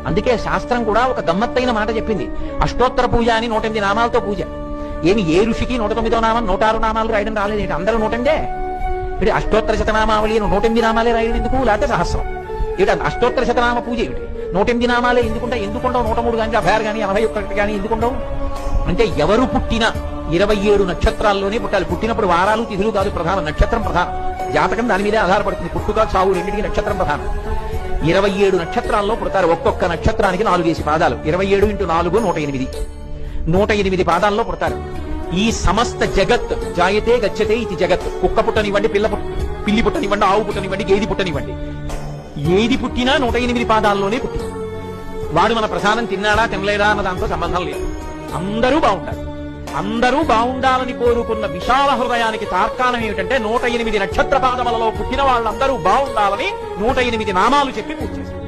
అందుకే శాస్త్రం కూడా ఒక గమ్మత్తైన మాట చెప్పింది. అష్టోత్తర పూజ అని 108 నామాలతో పూజ. ఏమి ఏ ఋషికి 109వ నామం 106 నామాలు రాయడం రాలేదు, అందరూ 108. ఇటు అష్టోత్తర శతనామావళి 108 నామాలే రాయడం ఎందుకు, లేకపోతే సహస్రం. ఇటు అష్టోత్తర శతనామ పూజ ఏమిటి, 108 నామాలే ఎందుకుంటావు, 103 కానీ 56 కానీ 81 కానీ ఎందుకుంటావు అంటే, ఎవరు పుట్టినా 27 నక్షత్రాల్లోనే పుట్టాలి. పుట్టినప్పుడు వారాలు తిథులు కాదు ప్రధానం, నక్షత్రం ప్రధానం. జాతకం దాని మీదే ఆధారపడుతుంది. పుట్టుక చావు రెండింటికి నక్షత్రం ప్రధానం. 27 నక్షత్రాల్లో పుడతారు. ఒక్కొక్క నక్షత్రానికి 4 పాదాలు. 27 × 4 108. 108 పాదాల్లో పుడతారు. ఈ సమస్త జగత్ జాయతే గచ్చతే ఇది జగత్. కుక్క పుట్టనివ్వండి, పిల్లి పుట్టనివ్వండి, ఆవు పుట్టనివ్వండి, గేది పుట్టనివ్వండి, ఏది పుట్టినా 108 పాదాల్లోనే పుట్టింది. వాడు మన ప్రసాదం తిన్నాడా తినలేడా అన్న దాంతో సంబంధం లేదు. అందరూ బాగుంటారు. అందరూ బాగుండాలని కోరుకున్న విశాల హృదయానికి తార్కాణం ఏమిటంటే 108 నక్షత్ర పాదములలో పుట్టిన వాళ్ళందరూ బాగుండాలని 108 నామాలు చెప్పి పూజ చేశారు.